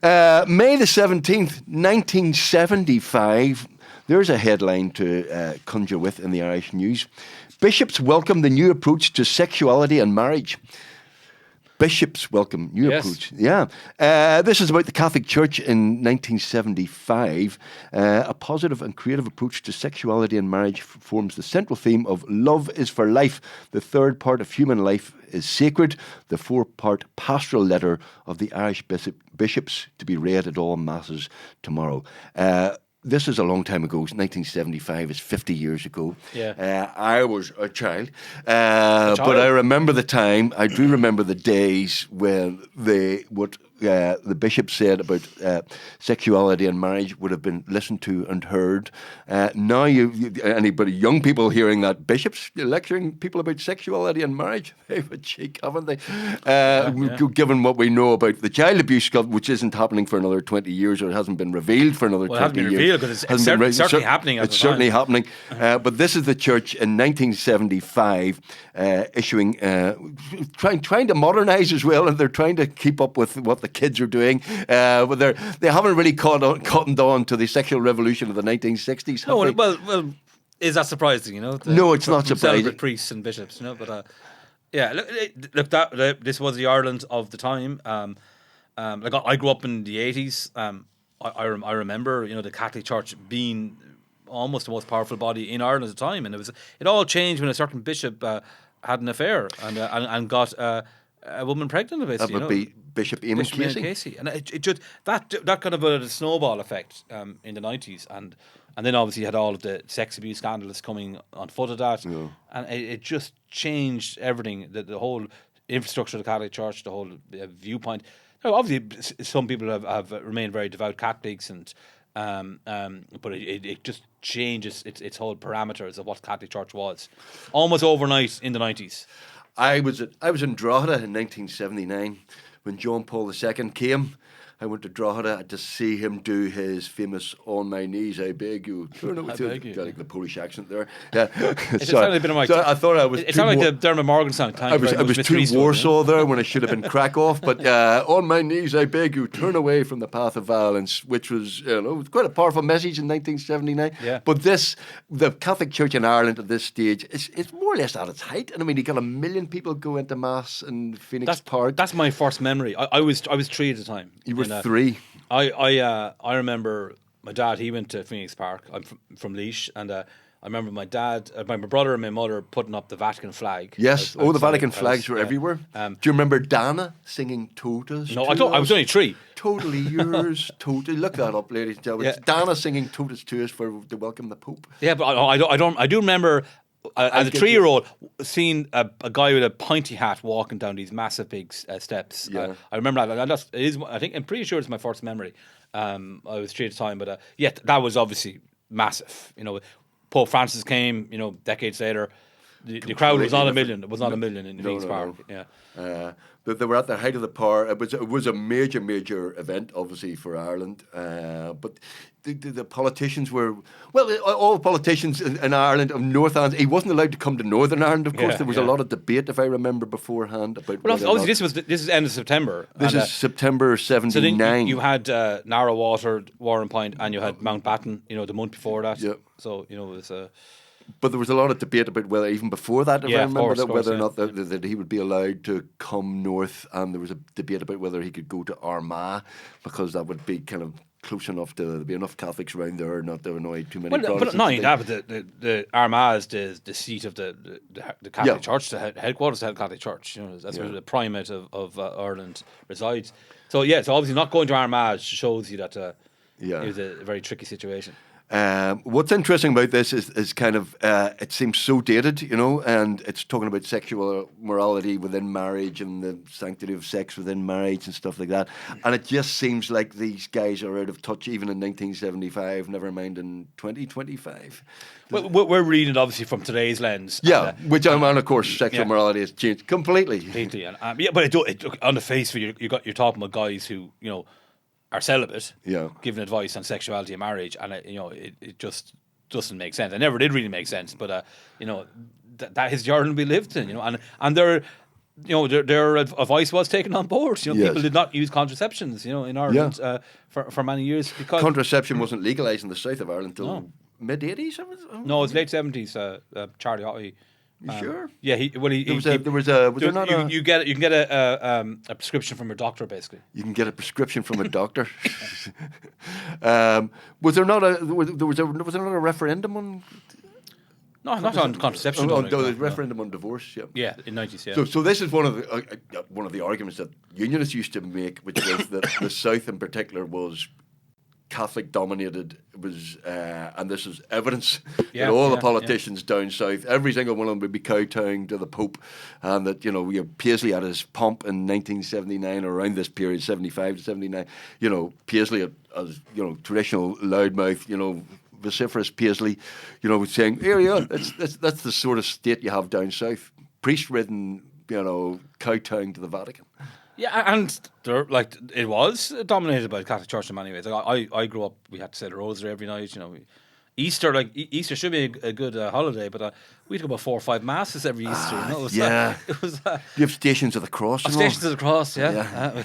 May the 17th, 1975. There's a headline to conjure with in the Irish news. Bishops welcome the new approach to sexuality and marriage. Bishops welcome new approach. Yeah. This is about the Catholic Church in 1975. A positive and creative approach to sexuality and marriage forms the central theme of Love is for Life. The third part of human life is sacred. The four-part pastoral letter of the Irish bishops to be read at all masses tomorrow. This is a long time ago. 1975 is 50 years ago. Yeah. I was a child. But I remember the time. I do remember the days when the bishop said about sexuality and marriage would have been listened to and heard. Now, anybody, young people hearing that, bishops lecturing people about sexuality and marriage, they have a cheek, haven't they? Given what we know about the child abuse, which isn't happening for another 20 years, or it hasn't been revealed for another 20 years. Because it's certainly happening. It's certainly happening. But this is the church in 1975 issuing, trying to modernise as well, and they're trying to keep up with what the kids are doing. But they haven't really cottoned on to the sexual revolution of the 1960s. No, well, is that surprising? No, it's not surprising. Celebrate priests and bishops, But look, this was the Ireland of the time. I grew up in the 80s. I remember, the Catholic Church being almost the most powerful body in Ireland at the time, and it all changed when a certain bishop had an affair and got a woman pregnant. Basically, that would be Bishop Eamon Casey, and it just that kind of a snowball effect in the 90s, and then obviously you had all of the sex abuse scandals coming on foot of that, and it just changed everything. The whole infrastructure of the Catholic Church, the whole viewpoint. Now, obviously, some people have remained very devout Catholics, but it just changes its whole parameters of what Catholic Church was, almost overnight in the 90s. I was in Drogheda in 1979 when John Paul II came. I went to Drogheda to see him do his famous "On My Knees, I Beg You." I beg you. Like the Polish accent there. Yeah. It sounded a bit like. I thought I was. It sounded like the Dermot Morgan song. I was too Warsaw there when I should have been Krakow. But "On My Knees, I Beg You, Turn Away from the Path of Violence," which was quite a powerful message in 1979. Yeah. But the Catholic Church in Ireland at this stage, it's more or less at its height. And I mean, you got 1 million people go into mass in Phoenix Park. That's my first memory. I was 3 at the time. You were 3. I remember my dad. He went to Phoenix Park. I'm from Laois, and I remember my dad, my brother, and my mother putting up the Vatican flag. Yes, the Vatican flags were everywhere. Do you remember Dana singing "Totus"? No, I was only 3. Totally yours, totally. Look that up, ladies and gentlemen. It's Dana singing "Totus" to us to welcome the Pope. Yeah, but I do remember. As a 3-year-old, seeing a guy with a pointy hat walking down these massive big steps. Yeah. I remember that. I'm pretty sure it's my first memory. I was 3 at the time, but that was obviously massive. Pope Francis came. Decades later, the crowd was not 1 million. It was not 1 million in Phoenix Park. Yeah. They were at the height of the power. It was a major event, obviously, for Ireland. But the politicians were, all politicians in Ireland of North Ireland. He wasn't allowed to come to Northern Ireland, of course. There was a lot of debate, if I remember beforehand, about. Well, obviously, this is end of September. This is September 79. So then you had Narrow Water, Warren Point, and you had Mountbatten. The month before that. Yeah. So it was. But there was a lot of debate about whether, even before that, if I remember, whether or not yeah. that he would be allowed to come north, and there was a debate about whether he could go to Armagh, because that would be kind of close enough to be enough Catholics around there not to annoy too many Protestants. But not only that, but the Armagh is the seat of the Catholic Church, the headquarters of the Catholic Church. That's where the primate of Ireland resides. So so obviously not going to Armagh shows you that it was a very tricky situation. What's interesting about this is kind of it seems so dated, and it's talking about sexual morality within marriage and the sanctity of sex within marriage and stuff like that. And it just seems like these guys are out of touch even in 1975, never mind in 2025. Well, we're reading it obviously from today's lens. Yeah, and of course sexual morality has changed completely. And, but on the face of it, you're talking about guys who are celibate, giving advice on sexuality and marriage, and it just doesn't make sense. It never did really make sense, but that is the Ireland we lived in, and their advice was taken on board. Yes. People did not use contraceptions, in Ireland for many years because Contraception wasn't legalised in the south of Ireland until mid-80s. no, it's late 70s. Charlie Haughey. You sure? Yeah, was there not a... You can get a prescription from a doctor basically. You can get a prescription from a doctor. Was there not a referendum on? No, not on contraception. The referendum on divorce. Yeah. Yeah, in 90s. Yeah. So this is one of the arguments that unionists used to make, which was that the South in particular was Catholic dominated. And this is evidence that all the politicians down south, every single one of them would be kowtowing to the Pope, and that we have Paisley at his pomp in 1979 or around this period, 75 to 79. Paisley as traditional loudmouth, vociferous Paisley, saying, here you are, that's the sort of state you have down south, priest-ridden, kowtowing to the Vatican. Yeah, and it was dominated by the Catholic Church in many ways. I grew up, we had to say the rosary every night. Easter, Easter should be a good holiday, but we had about 4 or 5 masses every Easter. It was you have Stations of the Cross. Stations of the Cross, yeah.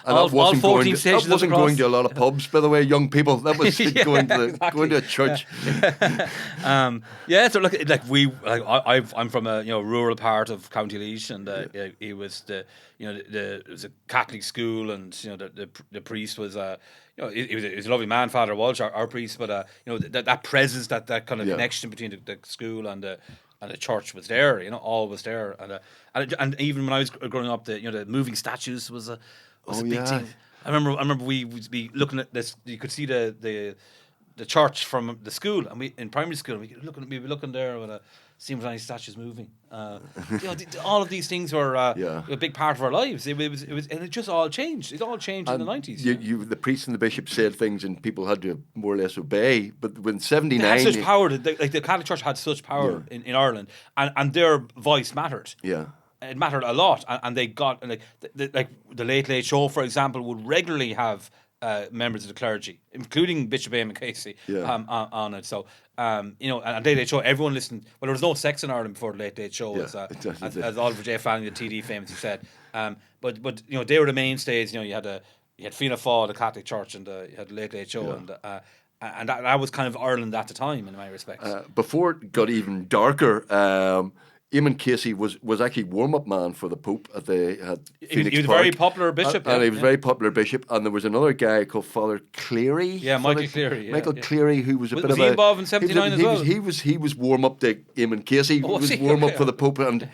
All 14 Stations of the Cross. That wasn't going to a lot of pubs, by the way, young people. That was going to a church. I'm from a rural part of County Laois, and it was it was a Catholic school, and the priest was he was a lovely man, Father Walsh, our priest, but that presence, that kind of connection between the school and the church was there, always there, and even when I was growing up, the moving statues was a big thing. I remember we would be looking at this. You could see the church from the school, and we in primary school we'd be looking there with seeing any statues moving. All of these things were a big part of our lives. It was, and it just all changed. It all changed in the 90s. The priests and the bishops said things, and people had to more or less obey. But when 79, they had such power. The Catholic Church had such power in Ireland, and their voice mattered. Yeah. It mattered a lot, and they got the Late Late Show, for example, would regularly have members of the clergy, including Bishop Eamon Casey, on it. So, and Late Late Show, everyone listened. Well, there was no sex in Ireland before the Late Late Show, as Oliver J. Fanning, the TD famously said. But they were the mainstays. You had Fianna Fáil, the Catholic Church, and you had the Late Late Show, and that was kind of Ireland at the time, in many respects. Before it got even darker. Eamon Casey was actually warm-up man for the Pope at Phoenix Park. He was a very popular bishop. And he was a very popular bishop. And there was another guy called Father Cleary. Yeah, Michael Cleary. Michael Cleary, who was was he involved in 79 as well? He was warm-up to Eamon Casey. He was warm-up for the Pope. And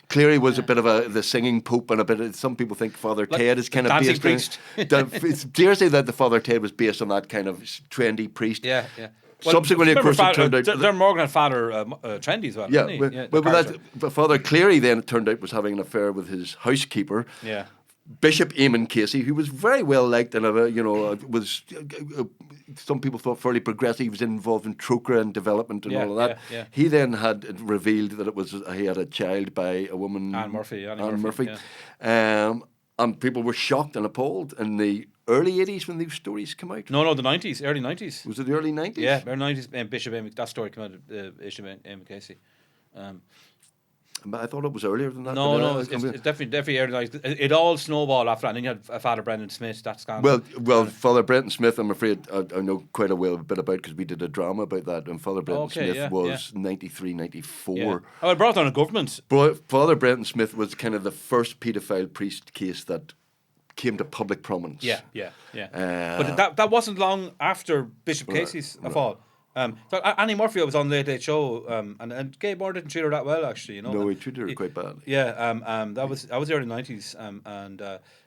Cleary was a bit of the singing Pope, and some people think Father Ted is kind of dancing priest. It's dare say that the Father Ted was based on that kind of trendy priest. Yeah. Well, subsequently, of course, it turned out... Dermot Morgan had Father Trendy as well, but Father Cleary then, it turned out, was having an affair with his housekeeper, Bishop Eamon Casey, who was very well liked and, was... some people thought fairly progressive. He was involved in trochra and development and all of that. Yeah. He then had revealed that he had a child by a woman... Anne Murphy. And people were shocked and appalled in the early 80s when these stories came out. No, the 90s, early 90s. Was it the early 90s? Yeah, early 90s. Bishop Eamon, that story came out of Bishop Eamon Casey. But I thought it was earlier than that. No, it's definitely early 90s. It all snowballed after that. And then you had Father Brendan Smith, that scandal. Well, Father Brendan Smith, I'm afraid I know quite a bit about, because we did a drama about that. And Father Brendan Smith was 93, 94. Yeah. Oh, it brought down a government. Father Brendan Smith was kind of the first paedophile priest case that came to public prominence. Yeah. But that wasn't long after Bishop Casey's fall. So Annie Murphy was on the Late Late Show, and Gay Moore didn't treat her that well, actually. No, he treated her quite badly. Yeah, that was the early 90s,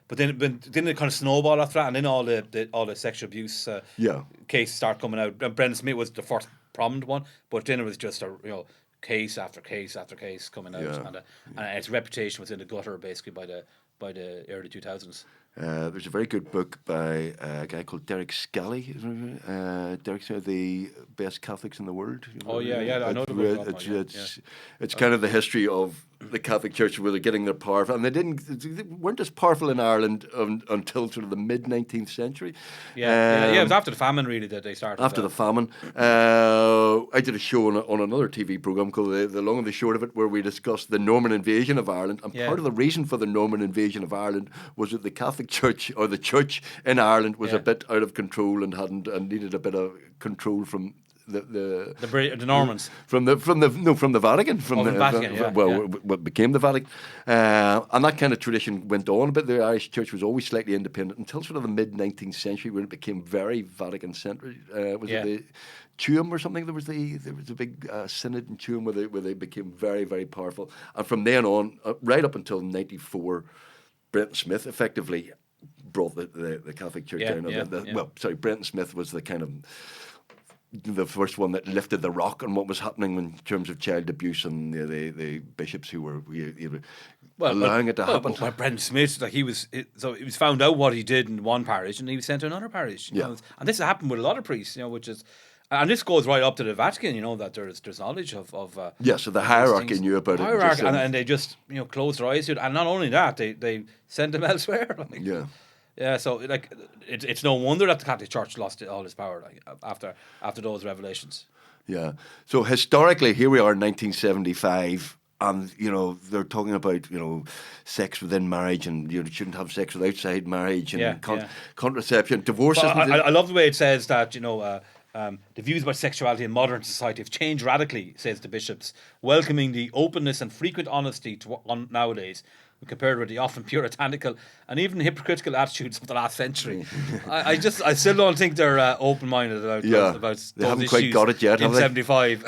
but then it kind of snowballed after that, and then all the sexual abuse cases start coming out. Brendan Smith was the first prominent one, but then it was just case after case after case coming out, and its reputation was in the gutter basically by the early 2000s. There's a very good book by a guy called Derek Scally. Derek's the best Catholics in the world. I know the book. It's kind of the history of the Catholic Church were getting their power, and they weren't as powerful in Ireland until sort of the mid 19th century. It was after the famine really that they started. After the famine, I did a show on another TV program called the Long and the Short of It, where we discussed the Norman invasion of Ireland. And part of the reason for the Norman invasion of Ireland was that the Catholic Church, or the Church in Ireland, was a bit out of control and needed a bit of control from the Normans, from the Vatican, what became the Vatican, and that kind of tradition went on. But the Irish Church was always slightly independent until sort of the mid 19th century, when it became very Vatican centric. It the Tuam or something? There was a big synod in Tuam where they became very, very powerful, and from then on, right up until '94, Brenton Smith effectively brought the Catholic Church down. Well, sorry, Brenton Smith was the kind of the first one that lifted the rock on what was happening in terms of child abuse, and the bishops who were allowing it to happen. Well, Brendan Smith, he was found out what he did in one parish, and he was sent to another parish. You know? And this happened with a lot of priests, which is. And this goes right up to the Vatican, that there's knowledge of so the hierarchy knew about it. And they just closed their eyes to it. And not only that, they sent them elsewhere. Yeah, so it's no wonder that the Catholic Church lost all its power after those revelations. Yeah. So historically, here we are in 1975, and they're talking about sex within marriage, and you shouldn't have sex with outside marriage, and contraception, divorces. I love the way it says that the views about sexuality in modern society have changed radically, says the bishops, welcoming the openness and frequent honesty nowadays, compared with the often puritanical and even hypocritical attitudes of the last century. I still don't think they're open-minded about they haven't quite got it yet, in have they? 75.